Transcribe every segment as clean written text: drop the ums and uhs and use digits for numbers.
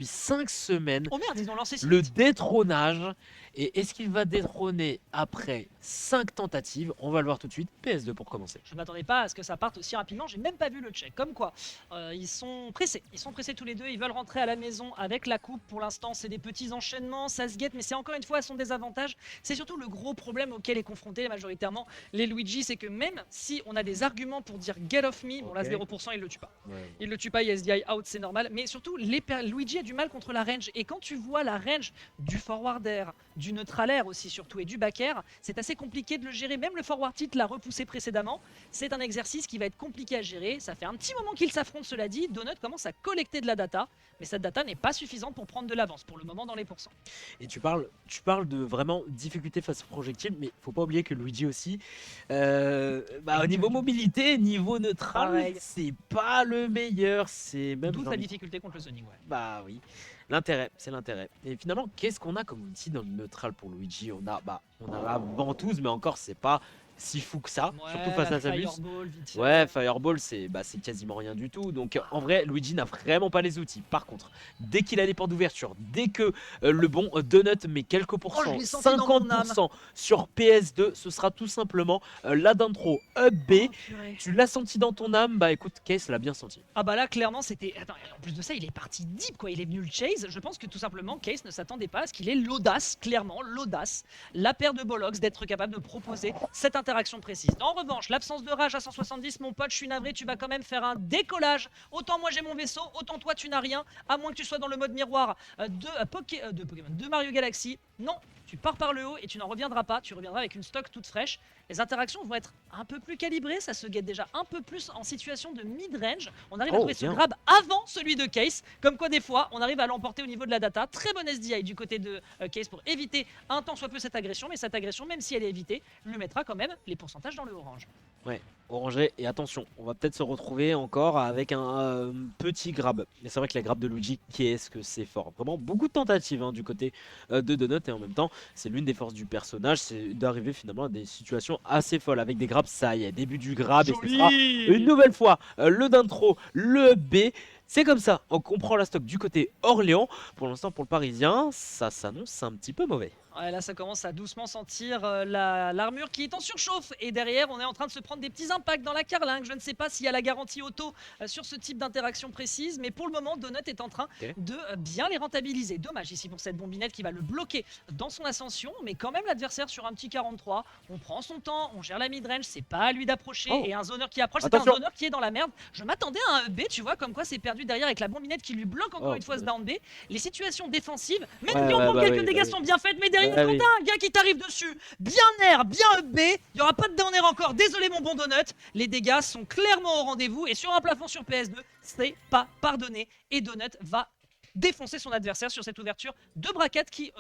depuis 5 semaines. Oh merde, ils ont lancé Le Smith. détrônage. Et est-ce qu'il va détrôner après 5 tentatives? On va le voir tout de suite. PS2 pour commencer. Je ne m'attendais pas à ce que ça parte aussi rapidement, j'ai même pas vu le check. Comme quoi, ils sont pressés tous les deux, ils veulent rentrer à la maison avec la coupe. Pour l'instant, c'est des petits enchaînements, ça se guette, mais c'est encore une fois à son désavantage. C'est surtout le gros problème auquel est confronté majoritairement les Luigi, c'est que même si on a des arguments pour dire get off me, bon là 0% il le tue pas. Il le tue pas, il SDI out, c'est normal, mais surtout Luigi a du mal contre la range, et quand tu vois la range du forward air, du neutral air aussi surtout, et du back air, c'est assez compliqué de le gérer. Même le forward tilt l'a repoussé précédemment. C'est un exercice qui va être compliqué à gérer. Ça fait un petit moment qu'ils s'affrontent, cela dit. Donut commence à collecter de la data, mais cette data n'est pas suffisante pour prendre de l'avance pour le moment dans les pourcents. Et tu parles de vraiment difficulté face au projectile, mais faut pas oublier que Luigi aussi, au niveau mobilité, niveau neutral, Pareil. c'est pas le meilleur. C'est même. D'où sa difficulté contre le zoning, ouais. Bah oui, l'intérêt, c'est l'intérêt. Et finalement, qu'est-ce qu'on a comme outil dans le neutral pour Luigi? On a la ventouse, mais encore, c'est pas si fou que ça, surtout face à Samus. Fireball, vite fait. Ouais, Fireball, c'est quasiment rien du tout. Donc en vrai, Luigi n'a vraiment pas les outils. Par contre, dès qu'il a des portes d'ouverture, dès que le bon Donut met quelques je pourcents, l'ai senti dans mon 50% sur PS2, ce sera tout simplement la d'intro up B. Oh, purée. Tu l'as senti dans ton âme, bah écoute, Case l'a bien senti. Ah bah là clairement c'était... Attends, en plus de ça il est parti deep quoi, il est venu le chase. Je pense que tout simplement Case ne s'attendait pas à ce qu'il ait l'audace, clairement l'audace, la paire de bollocks d'être capable de proposer cette interaction précise. En revanche, l'absence de rage à 170, mon pote, je suis navré, tu vas quand même faire un décollage. Autant moi j'ai mon vaisseau, autant toi tu n'as rien, à moins que tu sois dans le mode miroir de Mario Galaxy. Non, tu pars par le haut et tu n'en reviendras pas, tu reviendras avec une stock toute fraîche. Les interactions vont être un peu plus calibrées, ça se guette déjà un peu plus en situation de mid-range. On arrive à trouver ce grab avant celui de Case, comme quoi des fois on arrive à l'emporter au niveau de la data. Très bon SDI du côté de Case pour éviter un tant soit peu cette agression, mais cette agression, même si elle est évitée, lui mettra quand même les pourcentages dans le orange. Ouais, orangé, et attention, on va peut-être se retrouver encore avec un petit grab. Mais c'est vrai que la grab de Luigi, qu'est-ce que c'est fort. Vraiment beaucoup de tentatives du côté de Donut, et en même temps, c'est l'une des forces du personnage, c'est d'arriver finalement à des situations assez folles. Avec des grabs, ça y est, début du grab, et ce sera une nouvelle fois le d'intro, le B. C'est comme ça, on comprend la stock du côté Orléans. Pour l'instant, pour le Parisien, ça s'annonce un petit peu mauvais. Ouais, là ça commence à doucement sentir l'armure qui est en surchauffe, et derrière on est en train de se prendre des petits impacts dans la carlingue. Je ne sais pas s'il y a la garantie auto sur ce type d'interaction précise, mais pour le moment Donut est en train de bien les rentabiliser. Dommage ici pour cette bombinette qui va le bloquer dans son ascension, mais quand même l'adversaire sur un petit 43, on prend son temps, on gère la midrange, c'est pas à lui d'approcher, et un zoner qui approche, c'est un zoner qui est dans la merde. Je m'attendais à un B, tu vois, comme quoi c'est perdu derrière avec la bombinette qui lui bloque encore une fois ce down B. Les situations défensives, même si on prend quelques dégâts sont bien faites, mais derrière quand t'as un gars qui t'arrive dessus, bien air, bien up B, il n'y aura pas de down air encore, désolé mon bon Donut, les dégâts sont clairement au rendez-vous, et sur un plafond sur PS2, c'est pas pardonné, et Donut va défoncer son adversaire sur cette ouverture de braquette qui...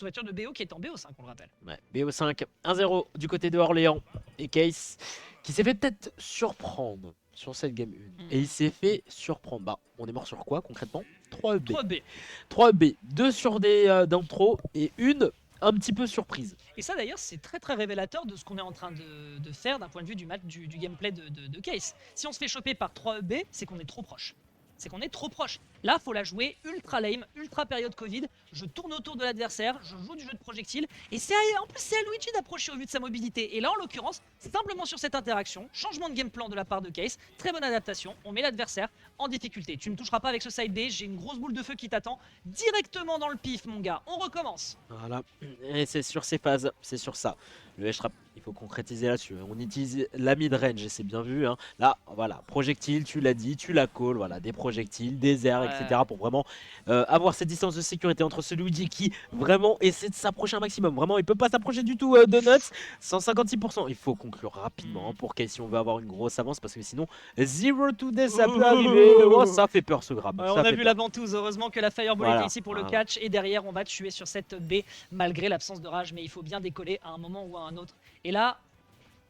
ouverture de BO qui est en BO5, on le rappelle. Ouais, BO5, 1-0 du côté de Orléans, et Case qui s'est fait peut-être surprendre sur cette game 1. Et il s'est fait surprendre. Bah, on est mort sur quoi concrètement? 3 EB. 3B. 3 EB, 2 sur des d'intro et une un petit peu surprise. Et ça d'ailleurs c'est très très révélateur de ce qu'on est en train de faire d'un point de vue du match, du gameplay de Case. Si on se fait choper par 3 EB, c'est qu'on est trop proche. C'est qu'on est trop proche. Là, faut la jouer ultra lame, ultra période Covid. Je tourne autour de l'adversaire, je joue du jeu de projectile. Et en plus, c'est à Luigi d'approcher au vu de sa mobilité. Et là, en l'occurrence, simplement sur cette interaction, changement de game plan de la part de Case, très bonne adaptation. On met l'adversaire en difficulté. Tu ne me toucheras pas avec ce side B, j'ai une grosse boule de feu qui t'attend directement dans le pif, mon gars. On recommence. Voilà, et c'est sur ces phases, c'est sur ça. Le H-Trap, il faut concrétiser là-dessus. On utilise la mid-range et c'est bien vu. Là, voilà, projectile, tu l'as dit, tu la call, voilà, des projectiles, des airs, etc. pour vraiment avoir cette distance de sécurité entre ce Luigi qui vraiment essaie de s'approcher un maximum. Vraiment, il peut pas s'approcher du tout de Nuts. 156%. Il faut conclure rapidement pour Case si on veut avoir une grosse avance parce que sinon, 0-2 ça peut arriver. Oh, ça fait peur ce grab. On a vu la ventouse, heureusement que la Fireball était ici pour le catch, et derrière on va tuer sur cette B malgré l'absence de rage, mais il faut bien décoller à un moment ou à un autre. Et là,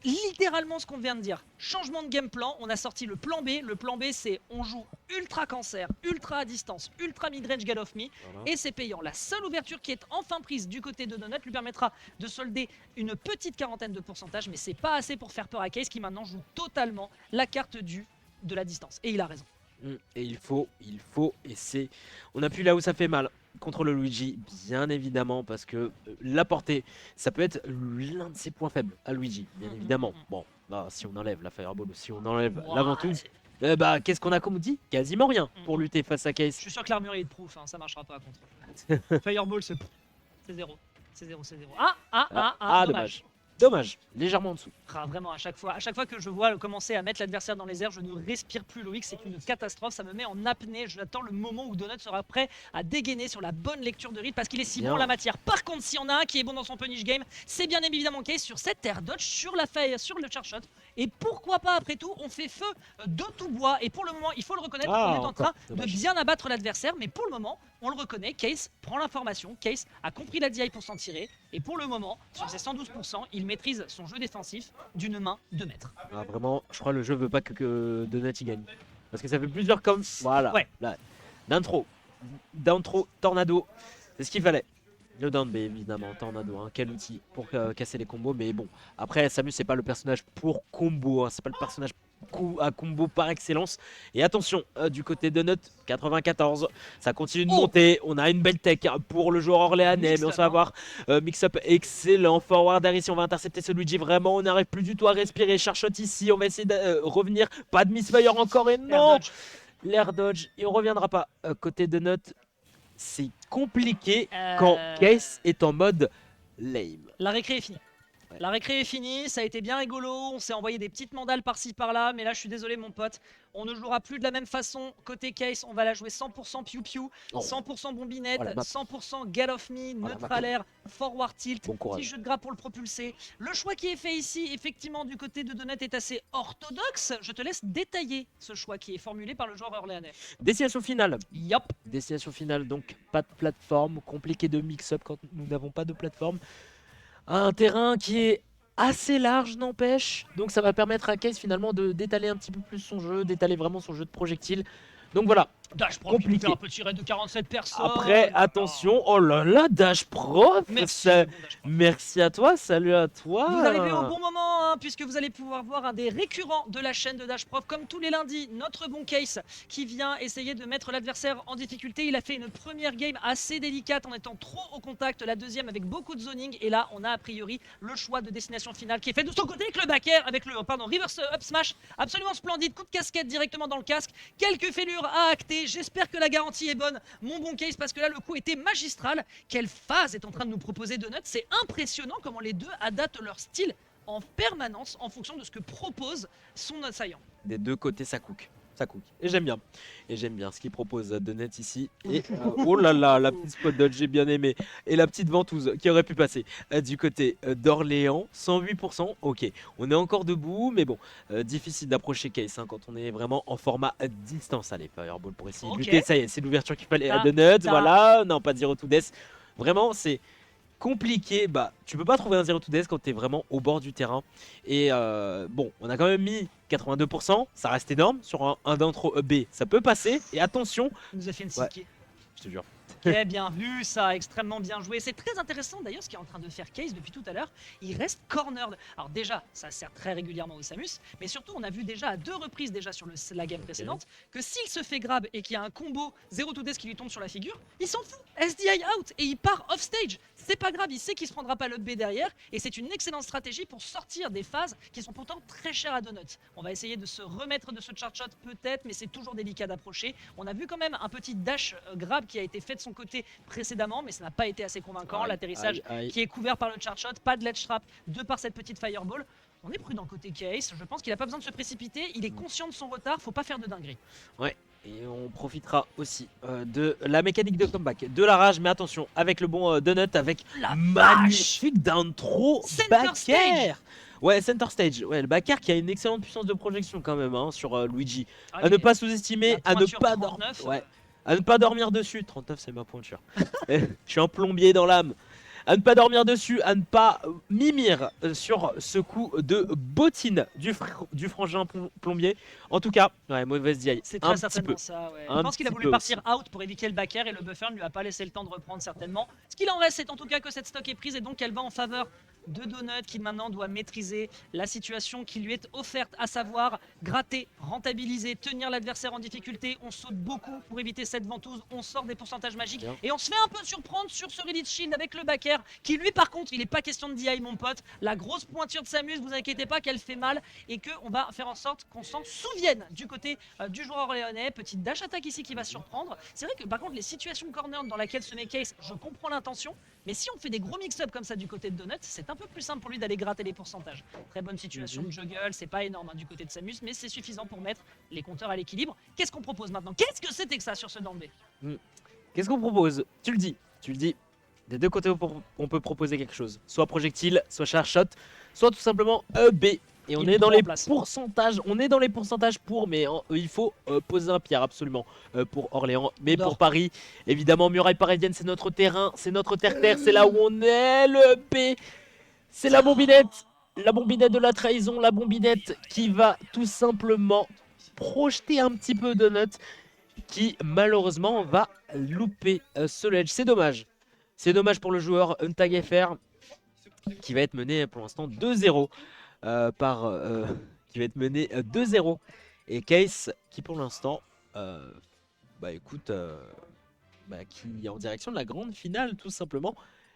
littéralement ce qu'on vient de dire, changement de game plan, on a sorti le plan B. Le plan B c'est on joue ultra cancer, ultra à distance, ultra midrange get off me, et c'est payant. La seule ouverture qui est enfin prise du côté de Donut lui permettra de solder une petite quarantaine de pourcentage, mais c'est pas assez pour faire peur à Case qui maintenant joue totalement la carte de la distance, et il a raison. Et et c'est... On appuie là où ça fait mal. Contre le Luigi, bien évidemment, parce que la portée, ça peut être l'un de ses points faibles à Luigi, bien évidemment. Bon, bah, si on enlève la Fireball ou si on enlève la ventouse, qu'est-ce qu'on a comme outil? Quasiment rien pour lutter face à Je Case. suis sûr que l'armure est proof, hein, ça marchera pas contre. Fireball, c'est 0. C'est 0, c'est 0. Dommage. Dommage, légèrement en dessous. Vraiment, à chaque fois que je vois commencer à mettre l'adversaire dans les airs, je ne respire plus, Loïc, c'est une catastrophe, ça me met en apnée. J'attends le moment où Donut sera prêt à dégainer sur la bonne lecture de rythme parce qu'il est si bon en la matière. Par contre, s'il y en a un qui est bon dans son punish game, c'est bien évidemment Case sur cette air dodge, sur la faille, sur le charge shot. Et pourquoi pas, après tout, on fait feu de tout bois. Et pour le moment, il faut le reconnaître, on est en train de bien abattre l'adversaire. Mais pour le moment, on le reconnaît, Case prend l'information, Case a compris la DI pour s'en tirer. Et pour le moment, sur ses 112%, il maîtrise son jeu défensif d'une main de maître. Vraiment, je crois que le jeu veut pas que Donut y gagne. Parce que ça fait plusieurs coms. Voilà. Ouais. D'intro, tornado, c'est ce qu'il fallait. Le down B évidemment, tornado, hein. Quel outil pour casser les combos. Mais bon, après Samus c'est pas le personnage pour combo, hein. C'est pas le personnage à combo par excellence. Et attention, du côté de Nut, 94, ça continue de monter. On a une belle tech pour le joueur orléanais, mais on va voir mix-up excellent. Forward air ici, on va intercepter ce Luigi. Vraiment, on n'arrive plus du tout à respirer. Charshot ici, on va essayer de revenir. Pas de misfire encore et non, l'air dodge. Et on reviendra pas côté de Nut. C'est compliqué quand Case est en mode lame. La récré est finie. La récré est finie, ça a été bien rigolo, on s'est envoyé des petites mandales par-ci par-là, mais là je suis désolé mon pote, on ne jouera plus de la même façon côté Case, on va la jouer 100% piou-piou, 100% bombinette, 100% get off me, neutral air, forward tilt, petit jeu de gras pour le propulser. Le choix qui est fait ici, effectivement du côté de Donut est assez orthodoxe, je te laisse détailler ce choix qui est formulé par le joueur orléanais. Destination finale. Yup. Destination finale, donc pas de plateforme, compliqué de mix-up quand nous n'avons pas de plateforme. Un terrain qui est assez large n'empêche, donc ça va permettre à Case finalement d'étaler un petit peu plus son jeu, d'étaler vraiment son jeu de projectiles. Donc voilà, Dash Prof, il fait un petit raid de 47 personnes. Après, attention, oh là là, Dash Prof, merci à toi, salut à toi. Vous arrivez au bon moment, hein, puisque vous allez pouvoir voir un des récurrents de la chaîne de Dash Prof. Comme tous les lundis, notre bon Case qui vient essayer de mettre l'adversaire en difficulté. Il a fait une première game assez délicate en étant trop au contact, la deuxième avec beaucoup de zoning. Et là, on a a priori le choix de destination finale qui est fait de son côté avec le back air, avec le reverse up smash. Absolument splendide, coup de casquette directement dans le casque. Quelques fêlures à acter. J'espère que la garantie est bonne, mon bon Case, parce que là, le coup était magistral. Quelle phase est en train de nous proposer Donut. C'est impressionnant comment les deux adaptent leur style en permanence en fonction de ce que propose son assaillant. Des deux côtés, ça cook. Ça cook. Et j'aime bien. Et j'aime bien ce qu'il propose Donut ici. Et oh là là, la petite spot dodge, j'ai bien aimé. Et la petite ventouse qui aurait pu passer du côté d'Orléans. 108%. Ok, on est encore debout, mais bon, difficile d'approcher Case hein, quand on est vraiment en format distance. Allez, Fireball pour essayer de lutter. Ça y est, c'est l'ouverture qu'il fallait à Donut. Voilà, non, pas de zero to death. Vraiment, c'est compliqué, bah tu peux pas trouver un 0 to death quand tu es vraiment au bord du terrain. Et bon, on a quand même mis 82%, ça reste énorme sur un d'intro B, ça peut passer. Et attention, il nous a fait une sicky. Je te jure. Très bien vu ça, extrêmement bien joué. C'est très intéressant d'ailleurs ce qu'il est en train de faire Case depuis tout à l'heure. Il reste cornered. Alors déjà, ça sert très régulièrement au Samus, mais surtout on a vu déjà à 2 reprises déjà sur la game précédente que s'il se fait grab et qu'il y a un combo 0 to death qui lui tombe sur la figure, il s'en fout. SDI out et il part off stage. C'est pas grave, il sait qu'il se prendra pas le B derrière et c'est une excellente stratégie pour sortir des phases qui sont pourtant très chères à Donut. On va essayer de se remettre de ce charge shot peut-être, mais c'est toujours délicat d'approcher. On a vu quand même un petit dash grab qui a été fait de son côté précédemment, mais ça n'a pas été assez convaincant. L'atterrissage qui est couvert par le charge shot, pas de ledge trap de par cette petite fireball. On est prudent côté Case, je pense qu'il n'a pas besoin de se précipiter, il est conscient de son retard, faut pas faire de dinguerie. Ouais, et on profitera aussi de la mécanique de comeback, de la rage, mais attention, avec le bon Donut, avec la magnifique d'intro back air. Ouais, center stage, ouais, le back air qui a une excellente puissance de projection quand même hein, sur Luigi. À ne pas sous-estimer, à ne pas dormir. À ne pas dormir dessus. 39 c'est ma pointure. Je suis un plombier dans l'âme. À ne pas dormir dessus, à ne pas mimir sur ce coup de bottine du frangin plombier. En tout cas, ouais, mauvaise DI. C'est très certainement ça. Ouais. Je pense qu'il a voulu partir out pour éviter le back air et le buffer ne lui a pas laissé le temps de reprendre certainement. Ce qu'il en reste, c'est en tout cas que cette stock est prise et donc elle va en faveur de Donut qui maintenant doit maîtriser la situation qui lui est offerte, à savoir gratter, rentabiliser, tenir l'adversaire en difficulté. On saute beaucoup pour éviter cette ventouse, on sort des pourcentages magiques Bien. et on se fait un peu surprendre sur ce Release Shield avec le backer qui lui par contre il n'est pas question de DI mon pote. La grosse pointure de Samus, vous inquiétez pas qu'elle fait mal et qu'on va faire en sorte qu'on s'en souvienne du côté du joueur orléanais. Petite dash attack ici qui va surprendre. C'est vrai que par contre les situations corner dans laquelle se met Case, je comprends l'intention, mais si on fait des gros mix-up comme ça du côté de Donut, c'est un peu plus simple pour lui d'aller gratter les pourcentages. Très bonne situation de juggle, c'est pas énorme du côté de Samus, mais c'est suffisant pour mettre les compteurs à l'équilibre. Qu'est-ce qu'on propose maintenant? Qu'est-ce que c'était que ça sur ce down B? Qu'est-ce qu'on propose? Tu le dis. Des deux côtés, on peut proposer quelque chose. Soit projectile, soit charge shot, soit tout simplement B. Et on Il est dans prend les en place. pourcentages. On est dans les pourcentages pour, mais il faut poser un pierre absolument pour Orléans. Mais D'or. pour Paris, évidemment, muraille parisienne, c'est notre terrain, c'est notre terre-terre, c'est là où on est. Le B, c'est la bombinette de la trahison, la bombinette qui va tout simplement projeter un petit peu Donut, qui malheureusement va louper ce ledge. C'est dommage. C'est dommage pour le joueur Untag FR qui va être mené pour l'instant 2-0 qui va être mené 2-0 et Case qui pour l'instant qui est en direction de la grande finale tout simplement.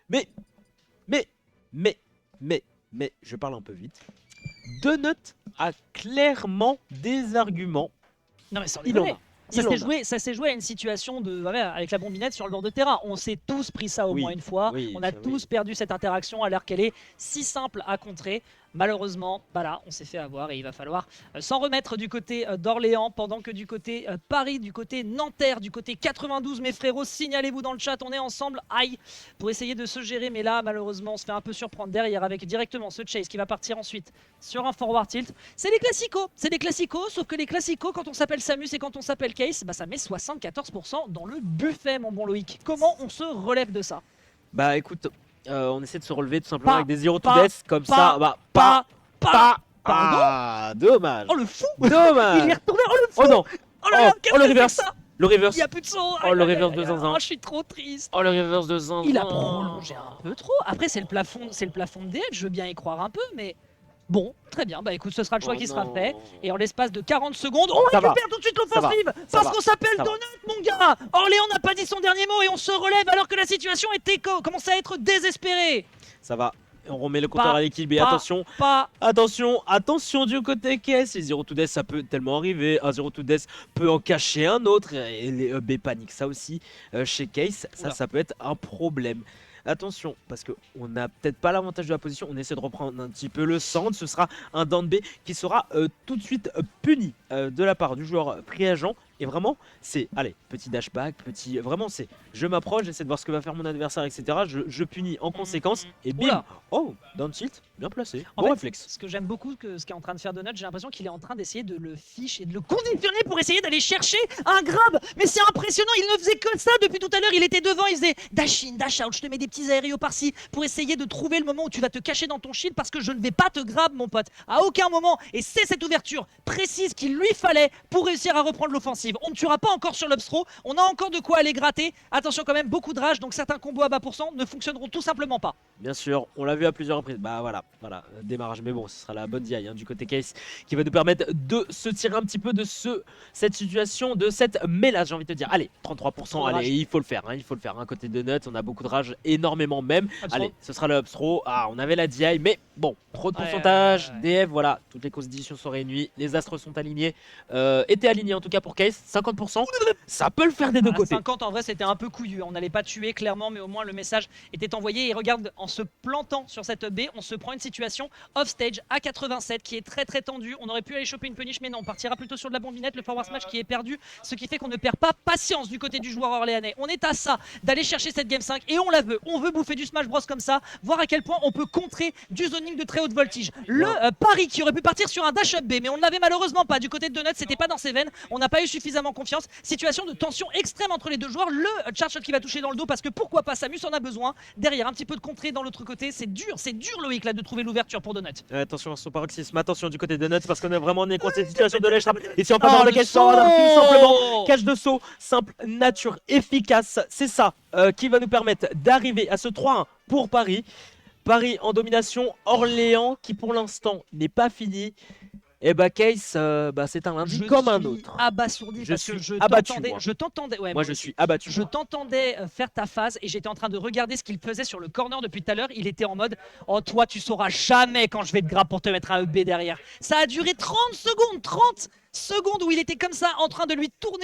Mais je parle un peu vite. Donut a clairement des arguments. Non mais sans Il en déconner. a. Il en a. Ça s'est joué à une situation de, voilà, avec la bombinette sur le bord de terrain. On s'est tous pris ça au Oui, moins une fois. oui, On a ça, tous perdu cette interaction alors qu'elle est si simple à contrer. Malheureusement, voilà, on s'est fait avoir et il va falloir s'en remettre du côté d'Orléans pendant que du côté Paris, du côté Nanterre, du côté 92, mes frérots, signalez-vous dans le chat, on est ensemble, aïe, pour essayer de se gérer. Mais là, malheureusement, on se fait un peu surprendre derrière avec directement ce chase qui va partir ensuite sur un forward tilt. C'est des classicos, sauf que les classicos, quand on s'appelle Samus et quand on s'appelle Case, bah, ça met 74% dans le buffet, mon bon Loïc. Comment on se relève de ça? Bah écoute, on essaie de se relever tout simplement Pas, avec des zero to pas, death comme pas, ça. Bah Pas. Pardon. Ah, dommage. Oh le fou. Dommage. Il est retourné, oh le fou. Oh non. Oh là là, Oh, qu'est-ce le que c'est que reverse. ça? Le reverse. Il n'y a plus de son. Oh, le reverse de Zinzin. Oh, je suis trop triste. Oh le reverse de Zinzin. Il a prolongé un peu trop. Après, c'est le plafond de DF, je veux bien y croire un peu, mais bon, très bien. Bah écoute, ce sera le choix Oh qui sera non. fait. Et en l'espace de 40 secondes, on Ça va. récupère tout de suite Ça va. l'offensive Ça parce va. qu'on s'appelle Ça va. Donut, mon gars. Orléans n'a pas dit son dernier mot et on se relève alors que la situation commençait à être désespérée. Ça va. On remet le compteur Pas, à l'équilibre et pas, attention. Pas. Attention du côté caisse. Les zero to death ça peut tellement arriver. Un zero to death peut en cacher un autre. Et les B paniquent ça aussi chez Case. Oula. Ça peut être un problème. Attention, parce qu'on n'a peut-être pas l'avantage de la position. On essaie de reprendre un petit peu le centre. Ce sera un down B qui sera tout de suite puni de la part du joueur pris agent. Et vraiment, c'est, allez, petit dashback, vraiment, c'est, je m'approche, j'essaie de voir ce que va faire mon adversaire, etc. Je punis en conséquence. Et bim, Oula. oh, down tilt, bien placé. En Bon fait, réflexe. Ce que j'aime beaucoup, ce qu'est en train de faire Donut, j'ai l'impression qu'il est en train d'essayer de le fiche et de le conditionner pour essayer d'aller chercher un grab. Mais c'est impressionnant, il ne faisait que ça depuis tout à l'heure. Il était devant, il faisait dash in, dash out. Je te mets des petits aérios par-ci pour essayer de trouver le moment où tu vas te cacher dans ton shield parce que je ne vais pas te grab, mon pote. À aucun moment. Et c'est cette ouverture précise qu'il lui fallait pour réussir à reprendre l'offensive. On ne tuera pas encore sur l'upstro. On a encore de quoi aller gratter. Attention quand même, beaucoup de rage. Donc certains combos à bas pourcent ne fonctionneront tout simplement pas. Bien sûr, on l'a vu à plusieurs reprises. Bah voilà, démarrage. Mais bon, ce sera la bonne DI du côté Case qui va nous permettre de se tirer un petit peu de cette situation, de cette mélasse, j'ai envie de te dire. Allez, 33%, allez, Rage. il faut le faire. Un côté de Nut, on a beaucoup de rage, énormément même. Upstro. Allez, ce sera le upstro. Ah, on avait la DI, mais bon, trop de Ouais, pourcentage. ouais. DF, voilà, toutes les conditions sont réunies. Les astres sont alignés. Étaient alignés en tout cas pour Case. 50%, ça peut le faire des deux À côtés. 50 en vrai c'était un peu couillu, on n'allait pas tuer clairement mais au moins le message était envoyé et regarde en se plantant sur cette B on se prend une situation off stage à 87 qui est très très tendue, on aurait pu aller choper une punish mais non on partira plutôt sur de la bombinette, le forward smash qui est perdu, ce qui fait qu'on ne perd pas patience du côté du joueur orléanais, on est à ça d'aller chercher cette game 5 et on la veut, on veut bouffer du Smash Bros comme ça, voir à quel point on peut contrer du zoning de très haute voltige. Le Paris qui aurait pu partir sur un dash up B mais on ne l'avait malheureusement pas du côté de Donut, c'était pas dans ses veines, on n'a pas eu suffisamment confiance, situation de tension extrême entre les deux joueurs, le charge shot qui va toucher dans le dos parce que pourquoi pas, Samus en a besoin, derrière un petit peu de contrée dans l'autre côté, c'est dur Loïc là de trouver l'ouverture pour Donut. Attention à son paroxysme, attention du côté de Nuts parce qu'on est vraiment dans cette situation de lèche. Et si on peut Oh, avoir le des caches saut tout simplement, cache de saut, simple, nature, efficace, c'est ça qui va nous permettre d'arriver à ce 3-1 pour Paris. Paris en domination, Orléans qui pour l'instant n'est pas fini. Et bah Case, c'est un lundi comme un autre. Abasourdi Je parce que suis abattu, moi. je t'entendais. Ouais, Moi je suis abattu. je t'entendais faire ta phase et j'étais en train de regarder ce qu'il faisait sur le corner depuis tout à l'heure. Il était en mode oh toi tu sauras jamais quand je vais te grab pour te mettre un EB derrière. Ça a duré 30 secondes où il était comme ça en train de lui tourner